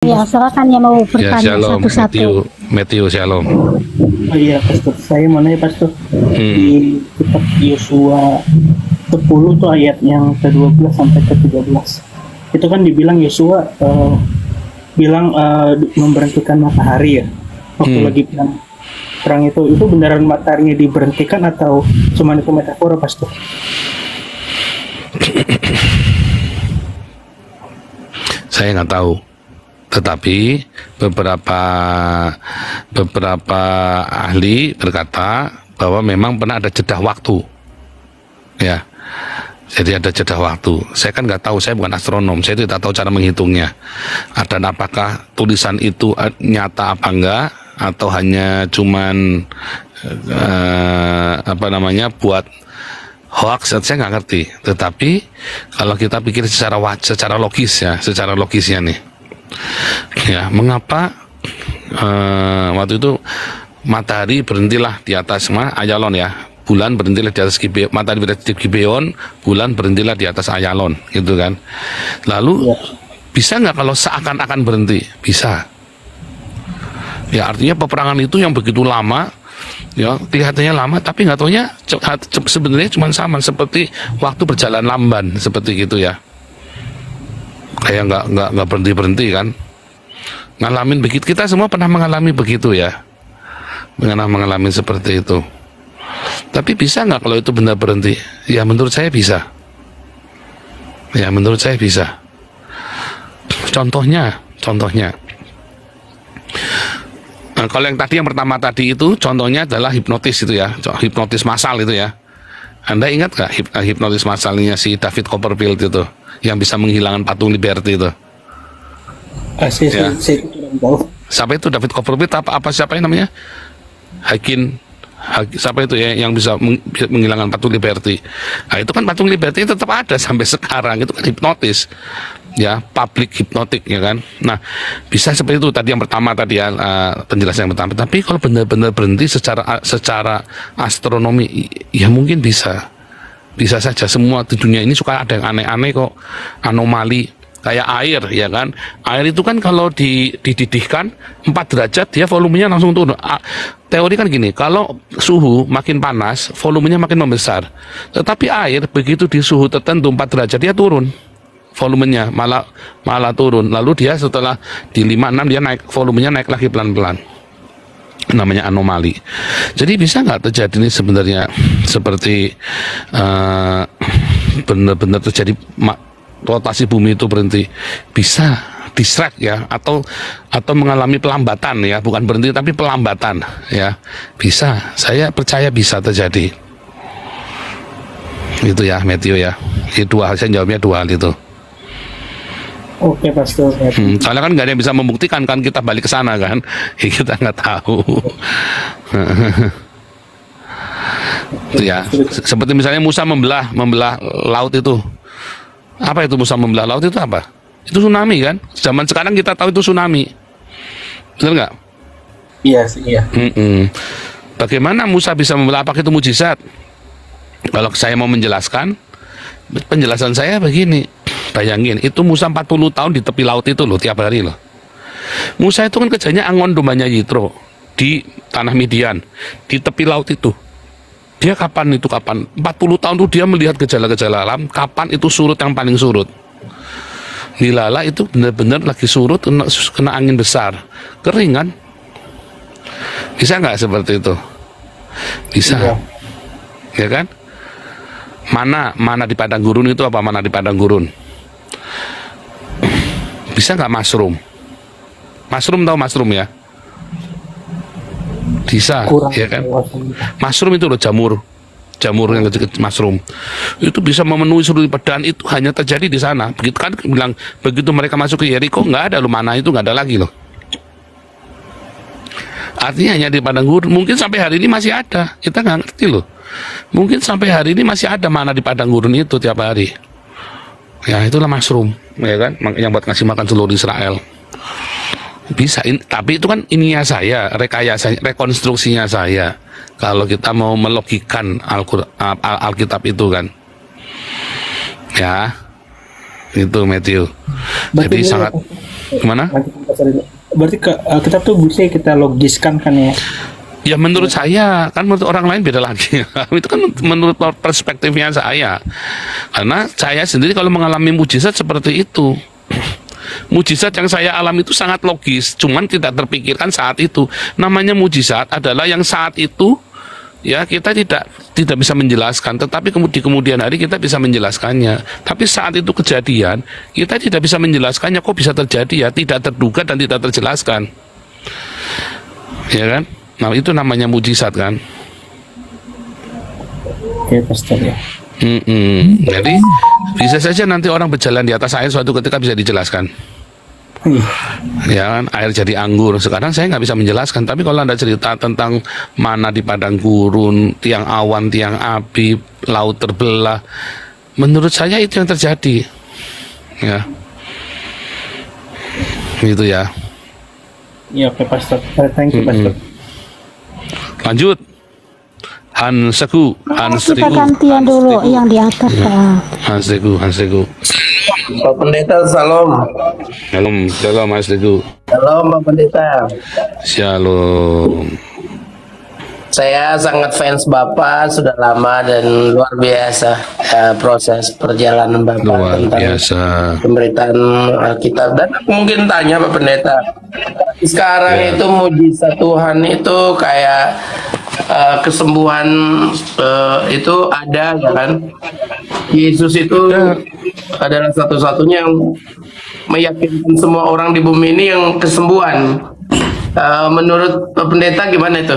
Ya, silakan yang mau Ya, bertanya shalom, satu-satu. Matthew, shalom. Oh iya, Pastor. Saya mau nanya, Pastor. Di kitab Yosua 10 tuh ayat yang ke-12 sampai ke-13. Itu kan dibilang Yosua bilang memberhentikan matahari ya. Waktu lagi perang itu beneran mataharinya diberhentikan atau cuma itu metafora, Pastor? Saya nggak tahu. Tetapi beberapa ahli berkata bahwa memang pernah ada jeda waktu, ya. Jadi ada jeda waktu. Saya kan nggak tahu, saya bukan astronom, saya tidak tahu cara menghitungnya. Dan apakah tulisan itu nyata apa enggak, atau hanya cuman buat hoax, saya nggak ngerti. Tetapi kalau kita pikir secara logisnya nih. Ya, mengapa waktu itu matahari berhentilah di atas Ayalon ya, bulan berhentilah di atas Gibeon, matahari berhenti di Gibeon, bulan berhentilah di atas Ayalon, gitu kan? Lalu bisa nggak kalau seakan-akan berhenti? Bisa. Ya, artinya peperangan itu yang begitu lama, ya kelihatannya lama, tapi nggak taunya sebenarnya cuma sama seperti waktu berjalan lamban, seperti gitu ya. Kayak nggak berhenti kan, ngalamin begitu. Kita semua pernah mengalami begitu ya, mengalami seperti itu. Tapi bisa nggak kalau itu benar berhenti? Ya menurut saya bisa. Contohnya. Nah, kalau yang pertama tadi itu contohnya adalah hipnotis itu ya, hipnotis massal itu ya. Anda ingat nggak hipnotis massalnya si David Copperfield itu, yang bisa menghilangkan patung Liberty itu? Saya kurang tahu. Siapa itu David Copperfield? Siapa yang namanya? Siapa itu ya yang bisa menghilangkan patung Liberty? Nah, itu kan patung Liberty tetap ada sampai sekarang. Itu kan hipnotis, ya, public hipnotik ya kan. Nah, bisa seperti itu tadi yang pertama tadi ya, penjelasan yang pertama. Tapi kalau benar-benar berhenti secara astronomi, ya mungkin bisa saja. Semua di dunia ini suka ada yang aneh-aneh kok, anomali. Kayak air ya kan, air itu kan kalau dididihkan 4 derajat dia volumenya langsung turun. Teori kan gini, kalau suhu makin panas volumenya makin membesar, tetapi air begitu di suhu tertentu 4 derajat dia turun, volumenya malah turun. Lalu dia setelah di 5-6 dia naik, volumenya naik lagi pelan-pelan, namanya anomali. Jadi bisa nggak terjadi ini sebenarnya seperti benar-benar terjadi rotasi bumi itu berhenti? Bisa distract ya, atau mengalami pelambatan ya, bukan berhenti tapi pelambatan ya, bisa. Saya percaya bisa terjadi itu ya, Matthew ya. Itu dua hal, saya jawabnya dua hal itu. Oke, Pastor. Soalnya kan nggak ada yang bisa membuktikan kan, kita balik ke sana kan, kita nggak tahu. Ya, seperti misalnya Musa membelah laut itu. Apa itu Musa membelah laut itu apa? Itu tsunami kan? Zaman sekarang kita tahu itu tsunami. Benar nggak? Iya sih, iya. Bagaimana Musa bisa membelah? Apakah itu mujizat? Kalau saya mau menjelaskan, penjelasan saya begini. Bayangin, itu Musa 40 tahun di tepi laut itu loh, tiap hari loh. Musa itu kan kerjanya angon dombanya Yitro di tanah Midian, di tepi laut itu. Dia kapan 40 tahun tuh dia melihat gejala-gejala alam, kapan itu surut yang paling surut. Nilala itu benar-benar lagi surut, kena angin besar, kering kan? Bisa nggak seperti itu? Bisa, ya kan? Mana di padang gurun itu apa? Mana di padang gurun? Bisa nggak mushroom? Tahu mushroom ya? Bisa, ya kan? Mushroom itu loh, jamur yang kecil, mushroom itu bisa memenuhi seluruh padang. Itu hanya terjadi di sana. Begitu kan bilang, begitu mereka masuk ke Yeriko nggak ada loh, mana itu nggak ada lagi loh. Artinya hanya di padang gurun. Mungkin sampai hari ini masih ada, kita nggak ngerti loh. Mungkin sampai hari ini masih ada mana di padang gurun itu tiap hari. Ya itulah mushroom, ya kan? Yang buat ngasih makan seluruh Israel. Bisa, tapi itu kan ininya saya, rekonstruksinya saya. Kalau kita mau melogikan Alkitab itu kan, ya, itu Matthew. Jadi sangat Gimana? Berarti kita tuh bisa kita logiskan kan ya? Ya menurut saya, kan menurut orang lain beda lagi. Itu kan menurut perspektifnya saya. Karena saya sendiri kalau mengalami mujizat seperti itu, mujizat yang saya alami itu sangat logis, cuman tidak terpikirkan saat itu. Namanya mujizat adalah yang saat itu ya kita tidak bisa menjelaskan, tetapi di kemudian hari kita bisa menjelaskannya. Tapi saat itu kejadian, kita tidak bisa menjelaskannya, kok bisa terjadi ya, tidak terduga dan tidak terjelaskan. Ya kan? Nah, itu namanya mujizat kan. Oke, Pastor ya. Jadi bisa saja nanti orang berjalan di atas air suatu ketika bisa dijelaskan. Ya kan, air jadi anggur. Sekarang saya nggak bisa menjelaskan, tapi kalau Anda cerita tentang mana di padang gurun, tiang awan, tiang api, laut terbelah, menurut saya itu yang terjadi. Ya, gitu ya. Iya, oke Pastor. Thank you Pastor. Lanjut. Hanseku. Kita gantian dulu yang di atas. Hanseku. Pak Pendeta, salam. Shalom Mas Teguh. Shalom Pak Pendeta. Shalom. Saya sangat fans Bapak, sudah lama dan luar biasa proses perjalanan Bapak Luar tentang biasa. pemberitaan Alkitab. Dan aku mungkin tanya Pak Pendeta, sekarang itu mujizat Tuhan itu kayak kesembuhan itu ada ya kan? Yesus itu adalah satu-satunya yang meyakinkan semua orang di bumi ini yang kesembuhan. Menurut Pak Pendeta gimana itu?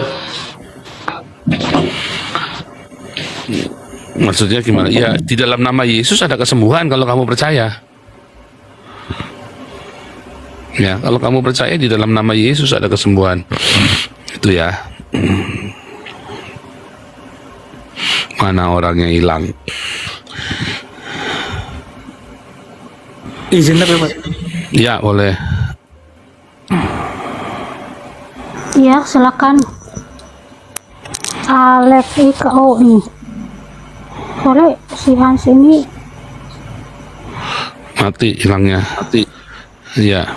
Maksudnya gimana? Ya, di dalam nama Yesus ada kesembuhan kalau kamu percaya. Ya, kalau kamu percaya di dalam nama Yesus ada kesembuhan. Itu ya. Mana orangnya hilang? Izin tapi Pak. Ya, boleh. Ya, silakan. Alex IKO nih. Sorry, si Hans ini Mati hilangnya. Mati. Iya.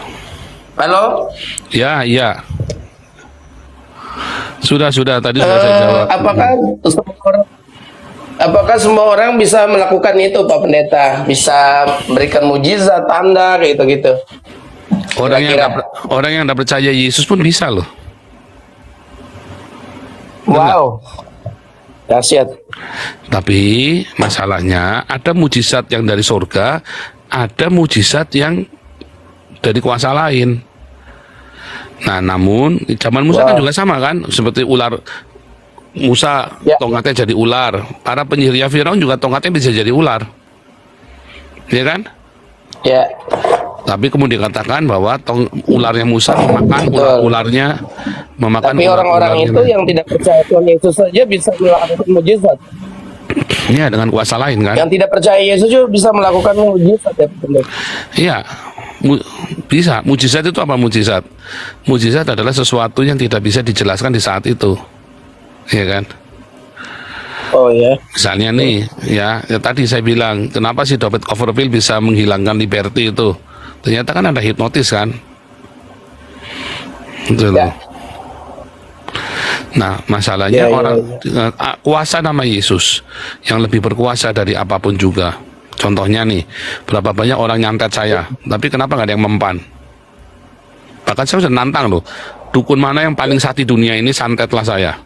Halo? Ya, iya. Sudah tadi sudah saya jawab. Apakah semua orang bisa melakukan itu Pak Pendeta? Bisa berikan mujizat, tanda kayak gitu-gitu? Orang yang tidak percaya Yesus pun bisa loh. Wow. Dahsyat. Tapi masalahnya ada mujizat yang dari surga, ada mujizat yang dari kuasa lain. Nah, namun zaman Musa kan juga sama kan, seperti ular Musa tongkatnya jadi ular. Para penyihirnya Firaun juga tongkatnya bisa jadi ular, ya kan? Ya. Tapi kemudian dikatakan bahwa ularnya Musa memakan ularnya memakan. Tapi orang-orang itu yang tidak percaya Tuhan Yesus saja bisa melakukan mujizat. Iya, dengan kuasa lain kan. Yang tidak percaya Yesus juga bisa melakukan mujizat ya. Iya, bisa. Mujizat itu apa mujizat? Mujizat adalah sesuatu yang tidak bisa dijelaskan di saat itu, ya kan? Oh ya. Misalnya nih, ya tadi saya bilang, kenapa sih David Copperfield bisa menghilangkan Liberty itu? Ternyata kan ada hipnotis kan? Gitu loh. Nah, masalahnya kuasa nama Yesus yang lebih berkuasa dari apapun juga. Contohnya nih, berapa banyak orang nyantet saya, tapi kenapa nggak ada yang mempan? Bahkan saya sudah nantang loh, dukun mana yang paling sakti dunia ini santetlah saya.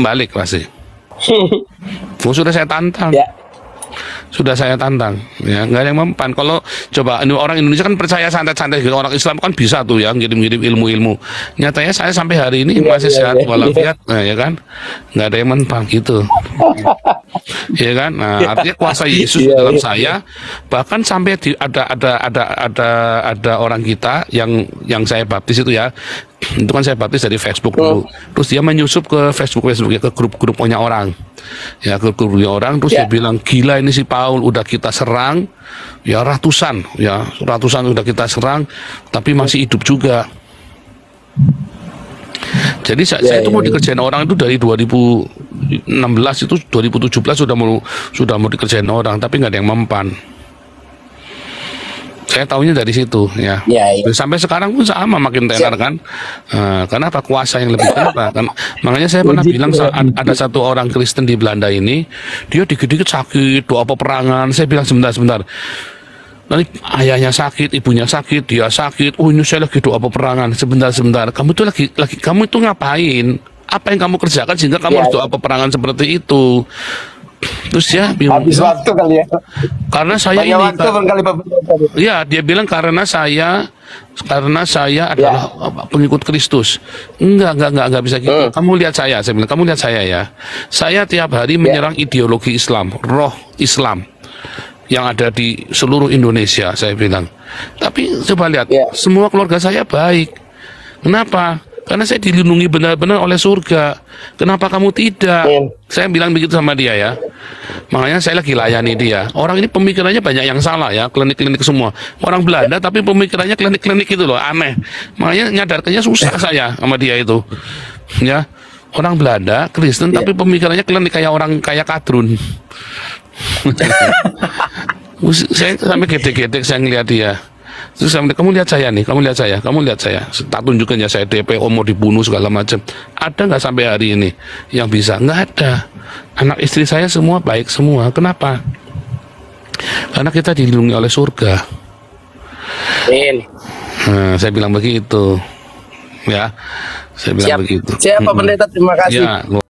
Balik pasti. Sudah saya tantang. Sudah saya tantang, ya nggak ada yang mempan. Kalau coba orang Indonesia kan percaya santet-santet gitu, orang Islam kan bisa tuh ya ngirim-ngirim ilmu-ilmu. Nyatanya saya sampai hari ini masih sehat walafiat, nah, ya kan, nggak ada yang mempan gitu, ya kan. Nah, artinya kuasa Yesus dalam saya, bahkan sampai ada orang kita yang saya baptis itu ya. Itu kan saya baptis dari Facebook dulu. Terus dia menyusup ke Facebook ya, ke grup punya orang. Ya, ke grupnya orang, terus dia bilang, gila ini si Paul udah kita serang, ya ratusan udah kita serang, tapi masih hidup juga. Jadi saya itu mau dikerjain orang itu dari 2016 itu 2017 sudah mau dikerjain orang, tapi nggak ada yang mempan. Saya tahunya dari situ ya. Ya, ya. Sampai sekarang pun sama makin tenar kan. Kenapa kuasa yang lebih kenapa? Makanya saya pernah bilang ada satu orang Kristen di Belanda ini, dia dikit-dikit sakit, doa peperangan. Saya bilang sebentar. Nanti ayahnya sakit, ibunya sakit, dia sakit. Oh ini saya lagi doa peperangan. Sebentar. Kamu tuh lagi kamu itu ngapain? Apa yang kamu kerjakan sehingga kamu harus doa peperangan seperti itu? Terus ya habis waktu kali ya. Karena saya banyak ini waktu kali Pak Pendeta. ya, dia bilang karena saya adalah pengikut Kristus. Enggak bisa gitu. Kamu lihat saya bilang, kamu lihat saya ya. Saya tiap hari menyerang ideologi Islam, roh Islam yang ada di seluruh Indonesia, saya bilang. Tapi coba lihat, semua keluarga saya baik. Kenapa? Karena saya dilindungi benar-benar oleh surga. Kenapa kamu tidak? Saya bilang begitu sama dia ya. Makanya saya lagi layani dia. Orang ini pemikirannya banyak yang salah ya, klinik-klinik semua. Orang Belanda tapi pemikirannya klinik-klinik itu loh, aneh. Makanya nyadarkannya susah saya sama dia itu. Ya, orang Belanda Kristen tapi pemikirannya klinik kayak orang kayak kadrun. Saya sampai gede-gede saya ngeliat dia. Terus kamu lihat saya nih, kamu lihat saya. Tak tunjukkan ya saya DPO mau dibunuh segala macam. Ada nggak sampai hari ini yang bisa? Nggak ada. Anak istri saya semua baik semua. Kenapa? Karena kita dilindungi oleh surga. Nah, saya bilang begitu. Ya, saya bilang begitu. Siapa Pendeta? Terima kasih. Ya.